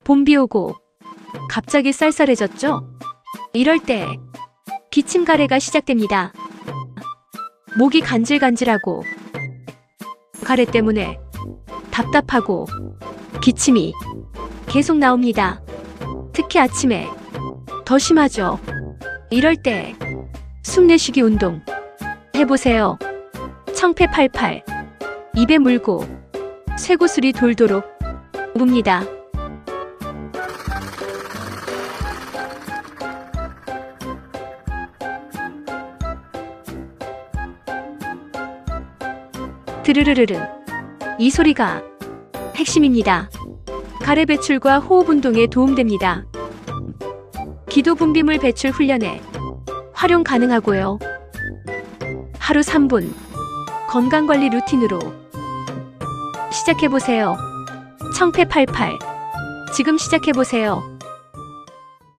봄비 오고 갑자기 쌀쌀해졌죠? 이럴 때 기침 가래가 시작됩니다. 목이 간질간질하고 가래 때문에 답답하고 기침이 계속 나옵니다. 특히 아침에 더 심하죠. 이럴 때 숨내쉬기 운동 해보세요. 청폐 팔팔, 입에 물고 쇠구슬이 돌도록 뭅니다. 드르르르르. 이 소리가 핵심입니다. 가래 배출과 호흡 운동에 도움됩니다. 기도 분비물 배출 훈련에 활용 가능하고요. 하루 3분 건강관리 루틴으로 시작해보세요. 청폐88 지금 시작해보세요.